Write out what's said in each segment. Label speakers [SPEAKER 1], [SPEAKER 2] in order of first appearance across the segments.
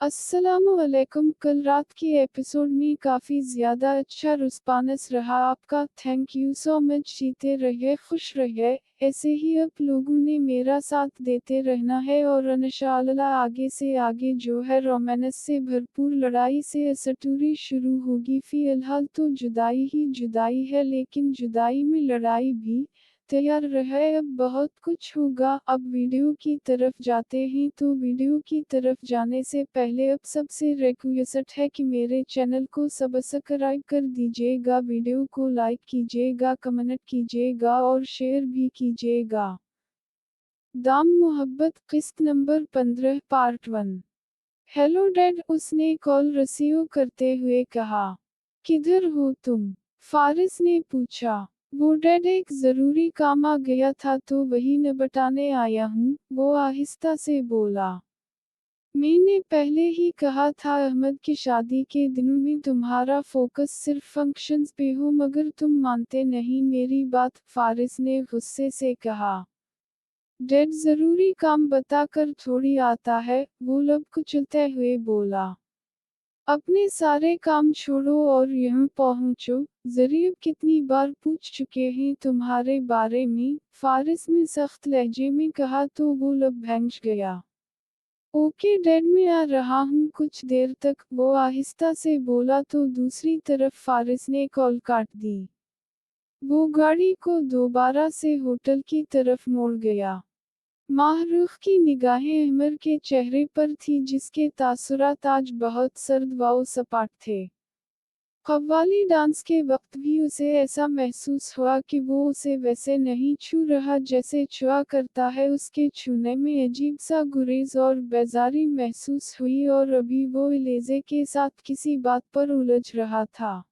[SPEAKER 1] अस्सलामुअलैकुम। कल रात के एपिसोड में काफ़ी ज़्यादा अच्छा रिस्पॉन्स रहा आपका। Thank you so much. जीते रहिए, खुश रहिए, ऐसे ही आप लोगों ने मेरा साथ देते रहना है और इंशाअल्लाह आगे से आगे जो है रोमांस से भरपूर लड़ाई से स्टोरी शुरू होगी। फ़िलहाल तो जुदाई ही जुदाई है, लेकिन जुदाई में लड़ाई भी। तैयार रहे, अब बहुत कुछ होगा। अब वीडियो की तरफ जाते हैं, तो वीडियो की तरफ जाने से पहले अब सबसे रिक्वेस्ट है कि मेरे चैनल को सब्सक्राइब कर दीजिएगा, वीडियो को लाइक कीजिएगा, कमेंट कीजिएगा और शेयर भी कीजिएगा। दाम मोहब्बत किस्त नंबर 15 पार्ट 1। हेलो डैड, उसने कॉल रिसीव करते हुए कहा। किधर हो तुम? फारिस ने पूछा। वो डैड, एक जरूरी काम आ गया था तो वही निपटाने आया हूँ, वो आहिस्ता से बोला। मैंने पहले ही कहा था अहमद की शादी के दिनों में तुम्हारा फोकस सिर्फ फंक्शंस पे हो, मगर तुम मानते नहीं मेरी बात, फारिस ने गुस्से से कहा। डैड, जरूरी काम बताकर थोड़ी आता है, वो लब कुचलते हुए बोला। अपने सारे काम छोड़ो और यहाँ पहुँचो। जरीब कितनी बार पूछ चुके हैं तुम्हारे बारे में, फारिस में सख्त लहजे में कहा तो वो लब भैंस गया। ओके डैड, मैं आ रहा हूँ कुछ देर तक, वो आहिस्ता से बोला तो दूसरी तरफ फारिस ने कॉल काट दी। वो गाड़ी को दोबारा से होटल की तरफ मोड़ गया। माहरूख की निगाहें अमर के चेहरे पर थी, जिसके तासुरात आज बहुत सर्द व सपाट थे। कव्वाली डांस के वक्त भी उसे ऐसा महसूस हुआ कि वो उसे वैसे नहीं छू रहा जैसे छुआ करता है। उसके छूने में अजीब सा गुरेज और बेजारी महसूस हुई, और अभी वो इलेज़े के साथ किसी बात पर उलझ रहा था।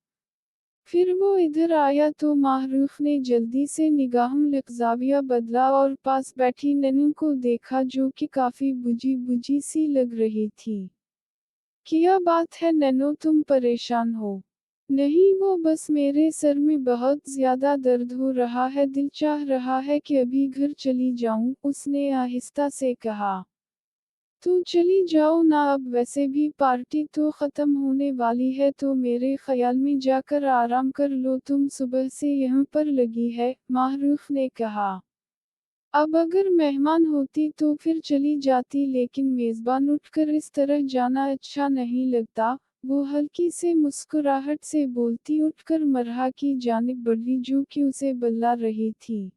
[SPEAKER 1] फिर वो इधर आया तो माहरूफ ने जल्दी से निगाहों लग्जाविया बदला और पास बैठी नन्नू को देखा, जो कि काफी बुझी बुझी सी लग रही थी। क्या बात है नन्नू, तुम परेशान हो? नहीं, वो बस मेरे सर में बहुत ज्यादा दर्द हो रहा है, दिल चाह रहा है कि अभी घर चली जाऊं, उसने आहिस्ता से कहा। तो चली जाओ ना, अब वैसे भी पार्टी तो ख़त्म होने वाली है, तो मेरे ख्याल में जाकर आराम कर लो, तुम सुबह से यहाँ पर लगी है, माहरूफ ने कहा। अब अगर मेहमान होती तो फिर चली जाती, लेकिन मेज़बान उठकर इस तरह जाना अच्छा नहीं लगता। वो हल्की से मुस्कुराहट से बोलती उठकर मरहा की जानिब बढ़ी, जो कि उसे बल्ला रही थी।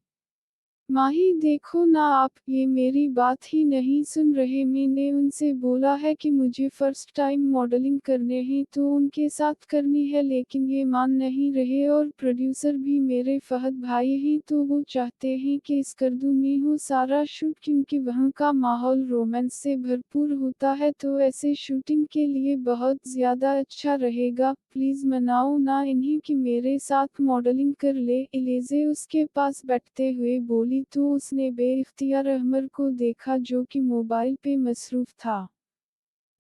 [SPEAKER 1] माही देखो ना आप, ये मेरी बात ही नहीं सुन रहे। मैंने उनसे बोला है कि मुझे फर्स्ट टाइम मॉडलिंग करने हैं तो उनके साथ करनी है, लेकिन ये मान नहीं रहे, और प्रोड्यूसर भी मेरे फहद भाई हैं, तो वो चाहते हैं कि इस करदू में हो सारा शूट, क्योंकि वहाँ का माहौल रोमांस से भरपूर होता है, तो ऐसे शूटिंग के लिए बहुत ज़्यादा अच्छा रहेगा। प्लीज़ मनाओ ना इन्हें कि मेरे साथ मॉडलिंग कर ले, इलेज़े उसके पास बैठते हुए बोली तो उसने बेइख्तियार अहमर को देखा, जो कि मोबाइल पे मसरूफ था।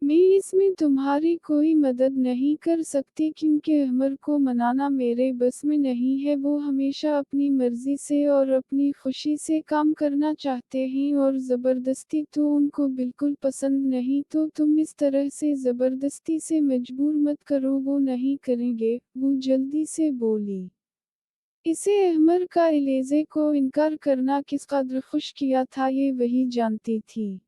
[SPEAKER 1] मैं इसमें तुम्हारी कोई मदद नहीं कर सकती, क्योंकि अहमर को मनाना मेरे बस में नहीं है। वो हमेशा अपनी मर्जी से और अपनी खुशी से काम करना चाहते हैं, और ज़बरदस्ती तो उनको बिल्कुल पसंद नहीं, तो तुम इस तरह से ज़बरदस्ती से मजबूर मत करो, वो नहीं करेंगे, वो जल्दी से बोली। इसे अहमर का इलेज़े को इनकार करना किस कदर खुश किया था, ये वही जानती थी।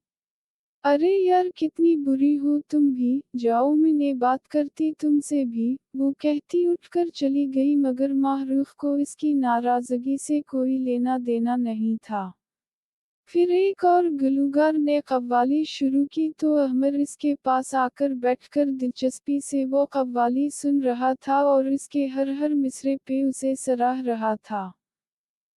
[SPEAKER 1] अरे यार, कितनी बुरी हो तुम भी, जाओ मैंने बात करती तुमसे भी, वो कहती उठकर चली गई, मगर माहरूफ को इसकी नाराज़गी से कोई लेना देना नहीं था। फिर एक और गुलूगार ने कव्वाली शुरू की तो अहमर इसके पास आकर बैठकर दिलचस्पी से वो कव्वाली सुन रहा था, और इसके हर हर मिसरे पे उसे सराह रहा था।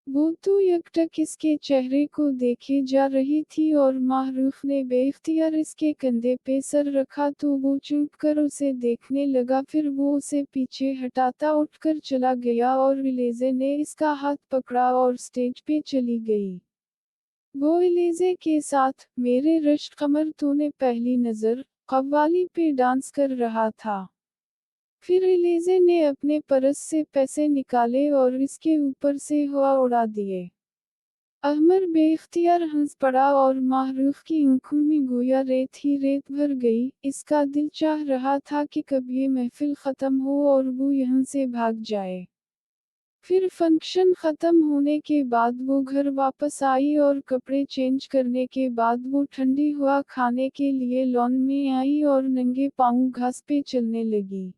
[SPEAKER 1] वो तो यकटक इसके चेहरे को देखे जा रही थी, और माहरूफ ने बेइख्तियार इसके कंधे पे सर रखा तो वो चुप कर उसे देखने लगा। फिर वो उसे पीछे हटाता उठकर चला गया, और इलेज़े ने इसका हाथ पकड़ा और स्टेज पे चली गई। वो इलेज़े के साथ मेरे रश्क कमर तूने पहली नज़र कव्वाली पे डांस कर रहा था। फिर इलेज़े ने अपने पर्स से पैसे निकाले और इसके ऊपर से हवा उड़ा दिए। अहमर बेइख्तियार हंस पड़ा और माहरूफ की आंखों में गोया रेत ही रेत भर गई। इसका दिल चाह रहा था कि कब ये महफिल ख़त्म हो और वो यहाँ से भाग जाए। फिर फंक्शन ख़त्म होने के बाद वो घर वापस आई और कपड़े चेंज करने के बाद वो ठंडी हवा खाने के लिए लॉन में आई और नंगे पाँव घास पे चलने लगी।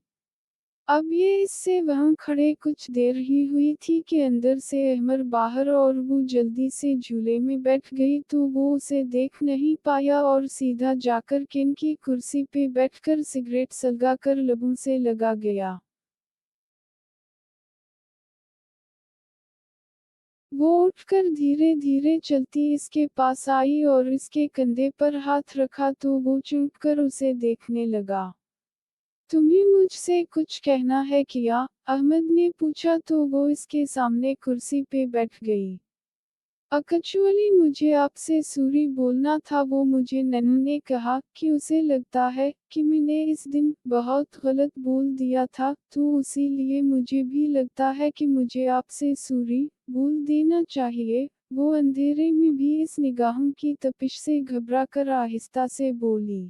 [SPEAKER 1] अब ये इससे वहाँ खड़े कुछ देर ही हुई थी कि अंदर से अहमर बाहर और वो जल्दी से झूले में बैठ गई तो वो उसे देख नहीं पाया और सीधा जाकर किन की कुर्सी पे बैठकर सिगरेट सलगाकर लबों से लगा गया। वो उठकर धीरे धीरे चलती इसके पास आई और इसके कंधे पर हाथ रखा तो वो चुप कर उसे देखने लगा। तुम्हें मुझसे कुछ कहना है किया? अहमद ने पूछा तो वो इसके सामने कुर्सी पे बैठ गई। एक्चुअली मुझे आपसे सॉरी बोलना था, वो मुझे नन्नू ने कहा कि उसे लगता है कि मैंने इस दिन बहुत गलत बोल दिया था तो इसीलिए मुझे भी लगता है कि मुझे आपसे सॉरी बोल देना चाहिए। वो अंधेरे में भी इस निगाहों की तपिश से घबराकर आहिस्ता से बोली।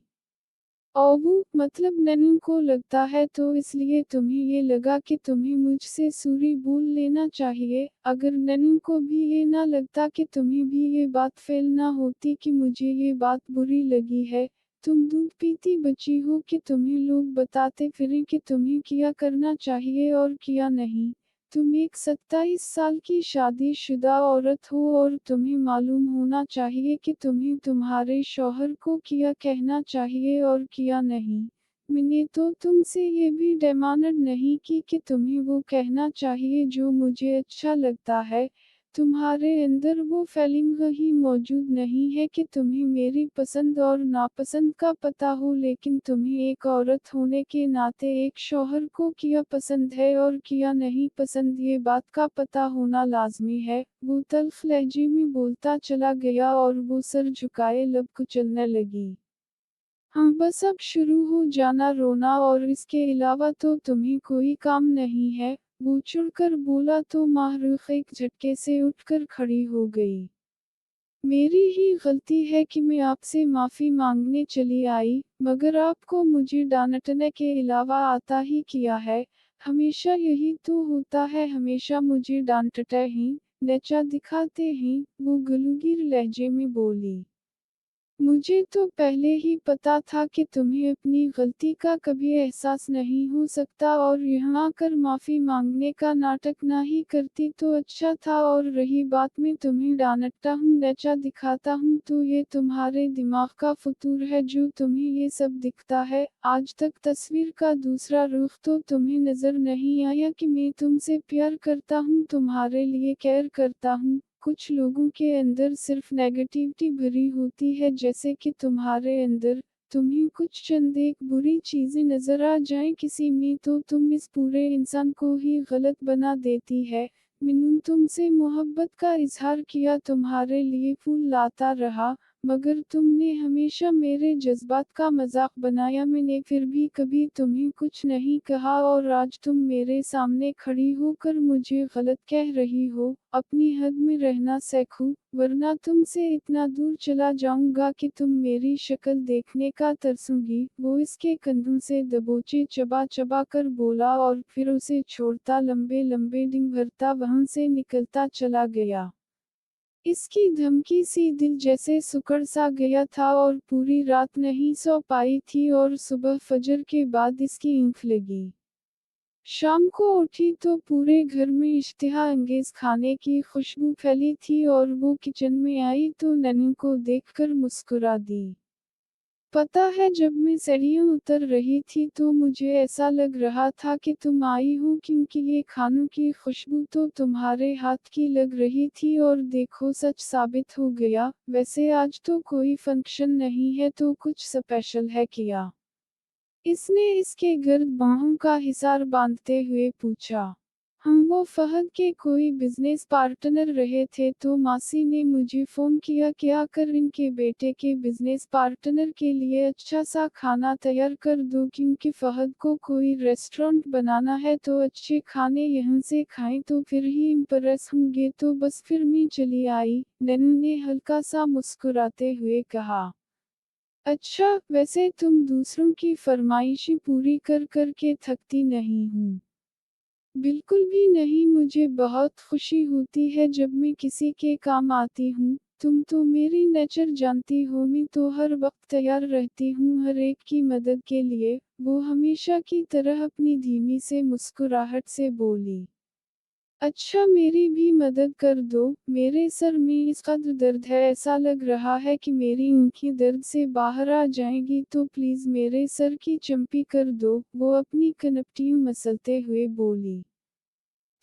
[SPEAKER 1] ओबू, मतलब नन्नू को लगता है तो इसलिए तुम्हें ये लगा कि तुम्हें मुझसे सॉरी बोल लेना चाहिए। अगर नन्नू को भी ये ना लगता कि तुम्हें भी ये बात फील ना होती कि मुझे ये बात बुरी लगी है। तुम दूध पीती बच्ची हो कि तुम्हें लोग बताते फिरें कि तुम्हें क्या करना चाहिए और क्या नहीं। तुम एक 27 साल की शादीशुदा औरत हो और तुम्हें मालूम होना चाहिए कि तुम्हें तुम्हारे शौहर को क्या कहना चाहिए और क्या नहीं। मैंने तो तुमसे ये भी डिमांड नहीं की कि तुम्हें वो कहना चाहिए जो मुझे अच्छा लगता है। तुम्हारे अंदर वो फीलिंग ही मौजूद नहीं है कि तुम्हें मेरी पसंद और नापसंद का पता हो, लेकिन तुम्हें एक औरत होने के नाते एक शौहर को क्या पसंद है और क्या नहीं पसंद ये बात का पता होना लाजमी है। वो तल्ख लहजे में बोलता चला गया और वो सर झुकाए लब कुचलने लगी। हाँ बस अब शुरू हो जाना रोना, और इसके अलावा तो तुम्हें कोई काम नहीं है। वो चिढ़कर बोला तो माहरूफ एक झटके से उठकर खड़ी हो गई। मेरी ही गलती है कि मैं आपसे माफ़ी मांगने चली आई, मगर आपको मुझे डांटने के अलावा आता ही क्या है। हमेशा यही तो होता है, हमेशा मुझे डांटते ही, नेचा दिखाते ही, वो गलूगीर लहजे में बोली। मुझे तो पहले ही पता था कि तुम्हें अपनी गलती का कभी एहसास नहीं हो सकता और यहाँ आकर माफ़ी मांगने का नाटक ना ही करती तो अच्छा था। और रही बात में तुम्हें डांटता हूँ नेचा दिखाता हूँ तो ये तुम्हारे दिमाग का फतूर है जो तुम्हें ये सब दिखता है। आज तक तस्वीर का दूसरा रुख तो तुम्हें नज़र नहीं आया कि मैं तुमसे प्यार करता हूँ, तुम्हारे लिए केयर करता हूँ। कुछ लोगों के अंदर सिर्फ नेगेटिविटी भरी होती है, जैसे कि तुम्हारे अंदर। तुम्हें कुछ चंद एक बुरी चीजें नजर आ जाएं किसी में तो तुम इस पूरे इंसान को ही गलत बना देती है। मैंने तुमसे मोहब्बत का इजहार किया, तुम्हारे लिए फूल लाता रहा, मगर तुमने हमेशा मेरे जज्बात का मजाक बनाया। मैंने फिर भी कभी तुम्हें कुछ नहीं कहा और आज तुम मेरे सामने खड़ी होकर मुझे गलत कह रही हो। अपनी हद में रहना सीखो, वरना तुमसे इतना दूर चला जाऊंगा कि तुम मेरी शक्ल देखने का तरसूंगी। वो इसके कंधों से दबोचे चबा चबा कर बोला और फिर उसे छोड़ता लंबे लंबे डिंग भरता वहां से निकलता चला गया। इसकी धमकी सी दिल जैसे सुकड़ सा गया था और पूरी रात नहीं सो पाई थी और सुबह फजर के बाद इसकी ऊँख लगी। शाम को उठी तो पूरे घर में इश्तिहा अंगेज खाने की खुशबू फैली थी और वो किचन में आई तो नन्नू को देखकर मुस्कुरा दी। पता है, जब मैं सीढ़ियाँ उतर रही थी तो मुझे ऐसा लग रहा था कि तुम आई हो, क्योंकि ये खानों की खुशबू तो तुम्हारे हाथ की लग रही थी और देखो सच साबित हो गया। वैसे आज तो कोई फंक्शन नहीं है तो कुछ स्पेशल है क्या? इसने इसके गर्द बाहों का हिसार बांधते हुए पूछा। हम वो फहद के कोई बिजनेस पार्टनर रहे थे, तो मासी ने मुझे फोन किया कि आकर इनके बेटे के बिजनेस पार्टनर के लिए अच्छा सा खाना तैयार कर दो, क्योंकि फहद को कोई रेस्टोरेंट बनाना है, तो अच्छे खाने यहाँ से खाएं तो फिर ही इम्प्रेस होंगे। तो बस फिर मैं चली आई, नन्नू ने हल्का सा मुस्कुराते हुए कहा। अच्छा, वैसे तुम दूसरों की फरमाइशें पूरी कर कर के थकती नहीं हूँ? बिल्कुल भी नहीं, मुझे बहुत खुशी होती है जब मैं किसी के काम आती हूँ। तुम तो मेरी नेचर जानती हो, मैं तो हर वक्त तैयार रहती हूँ हर एक की मदद के लिए। वो हमेशा की तरह अपनी धीमी से मुस्कुराहट से बोली। अच्छा, मेरी भी मदद कर दो, मेरे सर में इस कदर दर्द है, ऐसा लग रहा है कि मेरी आंखें दर्द से बाहर आ जाएंगी, तो प्लीज मेरे सर की चंपी कर दो, वो अपनी कनपटियां मसलते हुए बोली।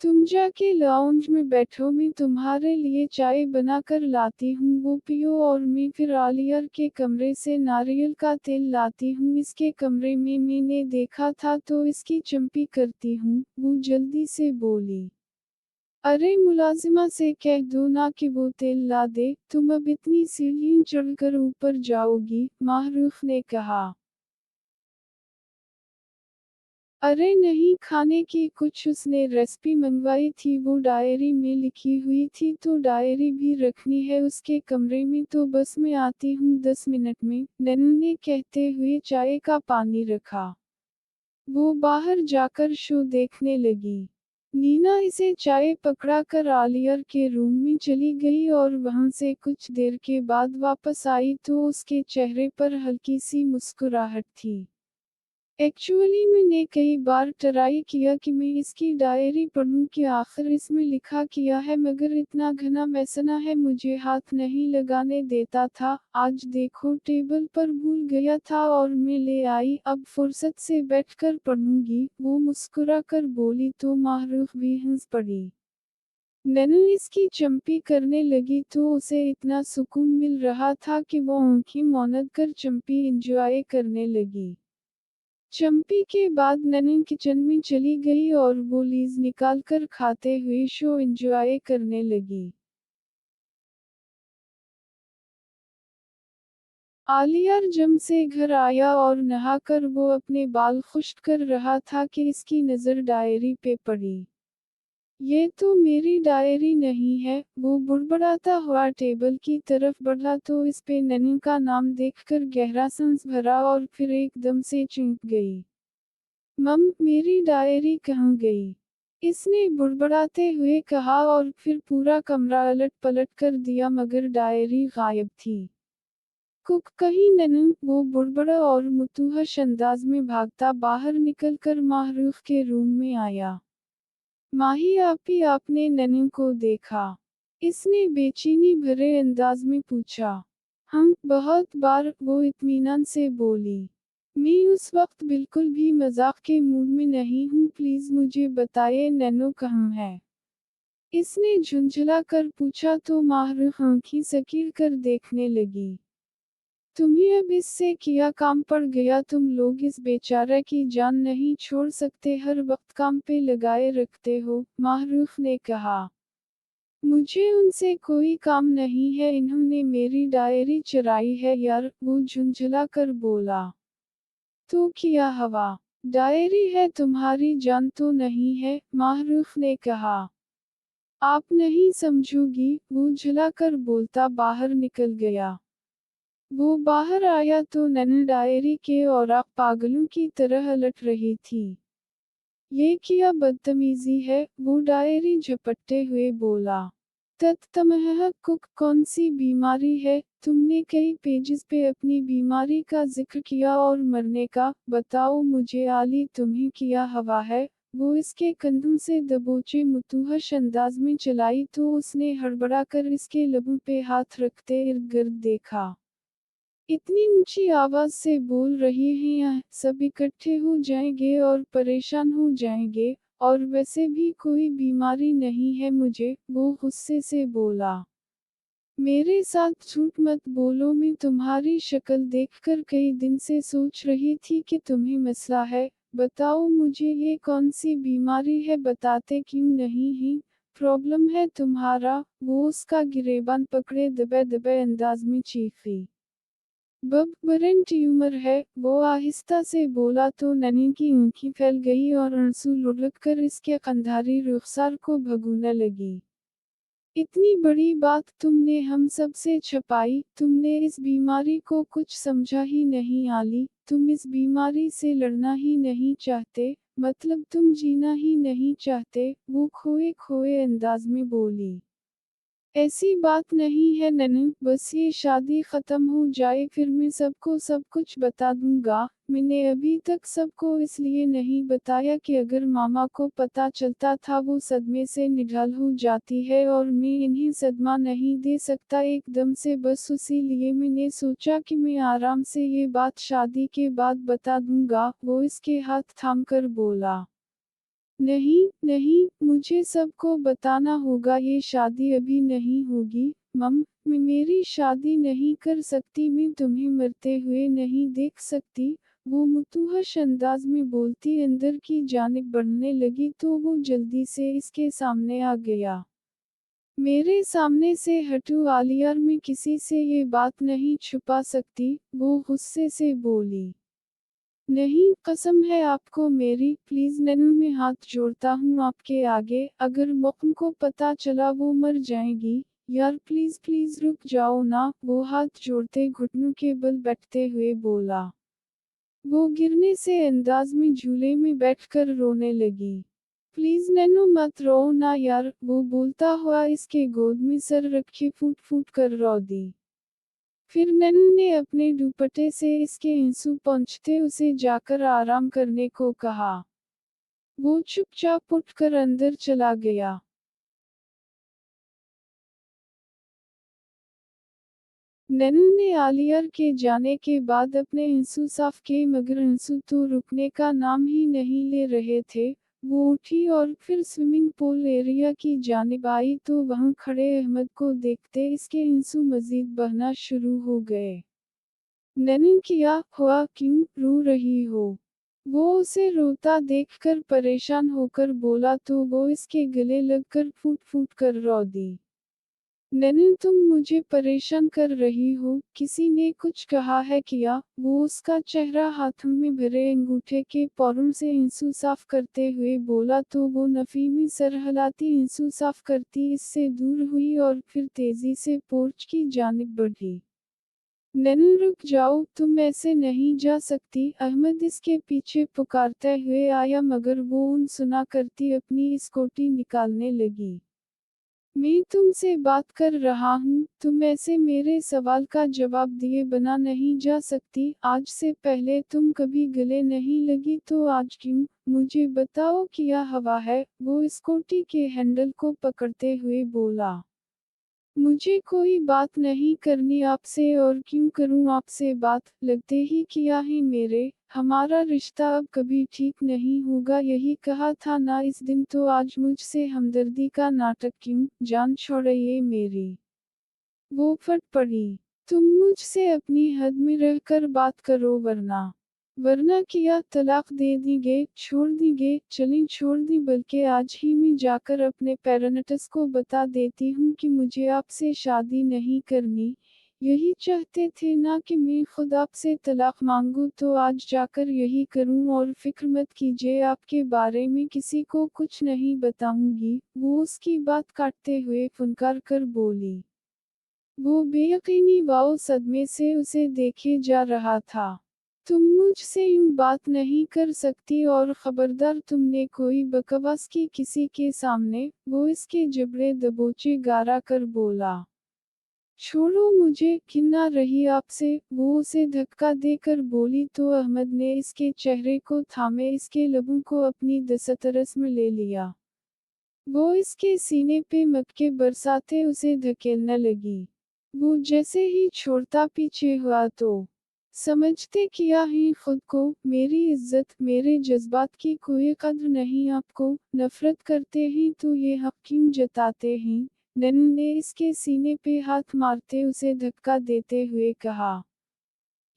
[SPEAKER 1] तुम जाके लाउंज में बैठो, मैं तुम्हारे लिए चाय बना कर लाती हूँ, वो पियो और मैं फिर आलियर के कमरे से नारियल का तेल लाती हूँ, इसके कमरे में मैंने देखा था तो इसकी चंपी करती हूँ, वो जल्दी से बोली। अरे मुलाजिमा से कह दो ना कि वो तेल ला दे, तुम अब इतनी सीढ़ियां चढ़कर ऊपर जाओगी, माहरूफ ने कहा। अरे नहीं, खाने की कुछ उसने रेसिपी मंगवाई थी, वो डायरी में लिखी हुई थी, तो डायरी भी रखनी है उसके कमरे में, तो बस मैं आती हूँ 10 मिनट में, नन्नू ने कहते हुए चाय का पानी रखा। वो बाहर जाकर शो देखने लगी। नीना इसे चाय पकड़ा कर आलियर के रूम में चली गई और वहां से कुछ देर के बाद वापस आई तो उसके चेहरे पर हल्की सी मुस्कुराहट थी। एक्चुअली मैंने कई बार ट्राई किया कि मैं इसकी डायरी पढ़ूं कि आखिर इसमें लिखा किया है, मगर इतना घना मैसना है मुझे हाथ नहीं लगाने देता था। आज देखो टेबल पर भूल गया था और मैं ले आई, अब फुर्सत से बैठकर पढ़ूंगी, वो मुस्कुरा कर बोली तो माहरूफ भी हंस पड़ी। नन्नू इसकी चंपी करने लगी तो उसे इतना सुकून मिल रहा था कि वो आंखें मौनद कर चंपी एंजॉय करने लगी। चंपी के बाद नन्नू किचन में चली गई और वो लीज निकालकर खाते हुए शो एंजॉय करने लगी। आलियार जम से घर आया और नहाकर वो अपने बाल खुश्क कर रहा था कि इसकी नज़र डायरी पे पड़ी। ये तो मेरी डायरी नहीं है, वो बुड़बड़ाता हुआ टेबल की तरफ बढ़ा तो इस पे नन्नू का नाम देखकर गहरा सांस भरा और फिर एकदम से चूक गई। मेरी डायरी कहाँ गई? इसने बुड़बड़ाते हुए कहा और फिर पूरा कमरा अलट पलट कर दिया, मगर डायरी गायब थी। कुक कहीं नन्नू, वो बुड़बड़ा और मुतूहश अंदाज में भागता बाहर निकलकर माहरूफ के रूम में आया। माही आपी, आपने नन्नू को देखा? इसने बेचैनी भरे अंदाज में पूछा। हम बहुत बार, वो इत्मीनान से बोली। मैं उस वक्त बिल्कुल भी मजाक के मूड में नहीं हूँ, प्लीज मुझे बताइए नन्नू कहाँ है? इसने झुंझला कर पूछा तो माहरूफ आंखें सकील कर देखने लगी। तुम्हें अब इससे किया काम पड़ गया, तुम लोग इस बेचारा की जान नहीं छोड़ सकते, हर वक्त काम पे लगाए रखते हो, माहरूफ ने कहा। मुझे उनसे कोई काम नहीं है, इन्होंने मेरी डायरी चुराई है यार, वो झुंझला कर बोला। तो क्या हवा? डायरी है तुम्हारी जान तो नहीं है, माहरूफ ने कहा। आप नहीं समझोगी, वो झुलाकर बोलता बाहर निकल गया। वो बाहर आया तो नन्नू डायरी के औराक पागलों की तरह लट रही थी। ये क्या बदतमीजी है, वो डायरी झपटते हुए बोला। तत्तमह कुक, कौन सी बीमारी है? तुमने कई पेजेस पे अपनी बीमारी का जिक्र किया और मरने का, बताओ मुझे आली तुम्हें क्या हवा है? वो इसके कंधों से दबोचे मुतूहश अंदाज में चलाई तो उसने हड़बड़ाकर इसके लबों पे हाथ रखते इर्द गिर्द देखा। इतनी ऊंची आवाज से बोल रही हैं, यह सब इकट्ठे हो जाएंगे और परेशान हो जाएंगे, और वैसे भी कोई बीमारी नहीं है मुझे, वो गुस्से से बोला। मेरे साथ झूठ मत बोलो, मैं तुम्हारी शक्ल देखकर कई दिन से सोच रही थी कि तुम्हें मसला है, बताओ मुझे ये कौन सी बीमारी है, बताते क्यों नहीं हैं? प्रॉब्लम है तुम्हारा, वो उसका गिरेबान पकड़े दबे दबे अंदाज में चीखी। बब ब्रेन ट्यूमर है, वो आहिस्ता से बोला तो ननी की आंखें फैल गई और आंसू लुढ़क कर इसके कंधारी रुखसार को भगोने लगी। इतनी बड़ी बात तुमने हम सब से छुपाई, तुमने इस बीमारी को कुछ समझा ही नहीं आली, तुम इस बीमारी से लड़ना ही नहीं चाहते, मतलब तुम जीना ही नहीं चाहते, वो खोए खोए अंदाज में बोली। ऐसी बात नहीं है ननू, बस ये शादी खत्म हो जाए फिर मैं सबको सब कुछ बता दूंगा। मैंने अभी तक सबको इसलिए नहीं बताया कि अगर मामा को पता चलता था वो सदमे से निढाल हो जाती है और मैं इन्हें सदमा नहीं दे सकता एकदम से, बस उसी लिए मैंने सोचा कि मैं आराम से ये बात शादी के बाद बता दूंगा। वो इसके हाथ थामकर बोला। नहीं, नहीं, मुझे सबको बताना होगा, ये शादी अभी नहीं होगी, मम, मैं मेरी शादी नहीं कर सकती, मैं तुम्हें मरते हुए नहीं देख सकती, वो मुतूहश अंदाज में बोलती अंदर की जानिब बढ़ने लगी तो वो जल्दी से इसके सामने आ गया। मेरे सामने से हटो आलियार, मैं किसी से ये बात नहीं छुपा सकती, वो गुस्से से बोली। नहीं, कसम है आपको मेरी, प्लीज नन्नू, मैं हाथ जोड़ता हूँ आपके आगे, अगर मौकम को पता चला वो मर जाएगी, यार प्लीज प्लीज रुक जाओ ना, वो हाथ जोड़ते घुटनों के बल बैठते हुए बोला। वो गिरने से अंदाज में झूले में बैठकर रोने लगी। प्लीज नन्नू मत रो ना यार, वो बोलता हुआ इसके गोद में सर रखे फूट फूट कर रो दी। फिर नन्नू ने अपने दुपट्टे से इसके आंसू पोंछते उसे जाकर आराम करने को कहा। वो चुपचाप उठकर अंदर चला गया। नन्नू ने आलियर के जाने के बाद अपने आंसू साफ किए मगर आंसू तो रुकने का नाम ही नहीं ले रहे थे। वो उठी और फिर स्विमिंग पूल एरिया की जानिब आई तो वहां खड़े अहमद को देखते इसके आंसू मजीद बहना शुरू हो गए। नन्नू, क्या हुआ, क्यों रो रही हो? वो उसे रोता देखकर परेशान होकर बोला तो वो इसके गले लगकर फूट फूट कर रो दी। नन्नू, तुम मुझे परेशान कर रही हो, किसी ने कुछ कहा है क्या? वो उसका चेहरा हाथों में भरे अंगूठे के पौरों से आंसू साफ करते हुए बोला तो वो नफी में सर हिलाती आंसू साफ करती इससे दूर हुई और फिर तेजी से पोर्च की जानिब बढ़ी। नन्नू, रुक जाओ, तुम ऐसे नहीं जा सकती, अहमद इसके पीछे पुकारते हुए आया मगर वो उन सुना करती अपनी स्कूटी निकालने लगी। मैं तुमसे बात कर रहा हूँ, तुम ऐसे मेरे सवाल का जवाब दिए बिना नहीं जा सकती, आज से पहले तुम कभी गले नहीं लगी तो आज क्यों? मुझे बताओ क्या हवा है? वो स्कूटी के हैंडल को पकड़ते हुए बोला। मुझे कोई बात नहीं करनी आपसे, और क्यों करूं आपसे बात, लगते ही किया है मेरे, हमारा रिश्ता अब कभी ठीक नहीं होगा, यही कहा था ना इस दिन, तो आज मुझसे हमदर्दी का नाटक क्यों, जान छोड़िए मेरी। वो फट पड़ी। तुम मुझसे अपनी हद में रहकर बात करो वरना क्या तलाक दे दीगे, छोड़ दीगे, चलें छोड़ दी, बल्कि आज ही मैं जाकर अपने पेरेंट्स को बता देती हूँ कि मुझे आपसे शादी नहीं करनी। यही चाहते थे ना कि मैं खुद आपसे तलाक मांगूं, तो आज जाकर यही करूं, और फिक्र मत कीजिए, आपके बारे में किसी को कुछ नहीं बताऊंगी। वो उसकी बात काटते हुए फुनकार कर बोली। वो बेयकीनी वाओ सदमे से उसे देखे जा रहा था। तुम मुझसे यूं बात नहीं कर सकती, और खबरदार तुमने कोई बकवास की किसी के सामने, वो इसके जबड़े दबोचे गारा कर बोला। छोड़ो मुझे, घिना रही आपसे, वो उसे धक्का देकर बोली तो अहमद ने इसके चेहरे को थामे इसके लबों को अपनी दस्तरस में ले लिया। वो इसके सीने पे मक्के बरसाते उसे धकेलने लगी। वो जैसे ही छोड़ता पीछे हुआ तो समझते किया है खुद को, मेरी इज्जत, मेरे जज्बात की कोई कद्र नहीं आपको, नफरत करते हैं तो ये हक क्यों जताते हैं? नन्नू ने इसके सीने पे हाथ मारते उसे धक्का देते हुए कहा।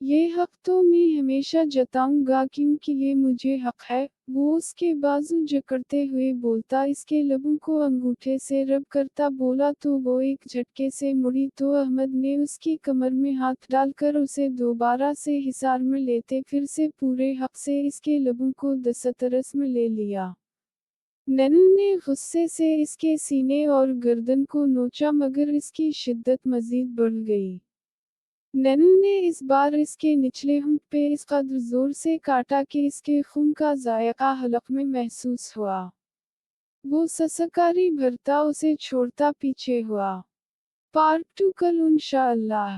[SPEAKER 1] ये हक तो मैं हमेशा जताऊंगा क्योंकि ये मुझे हक है। वो उसके बाजू जकड़ते हुए बोलता, इसके लबों को अंगूठे से रब करता बोला तो वो एक झटके से मुड़ी तो अहमद ने उसकी कमर में हाथ डालकर उसे दोबारा से हिसार में लेते फिर से पूरे हक से इसके लबों को दस्तरस में ले लिया। नैनू ने गुस्से से इसके सीने और गर्दन को नोचा मगर इसकी शिद्दत मजीद बढ़ गई। नैनू ने इस बार इसके निचले होंठ पे इस कदर जोर से काटा कि इसके खून का जायका हलक में महसूस हुआ। वो ससकारी भरता उसे छोड़ता पीछे हुआ। पार्ट 2 कल इंशाअल्लाह।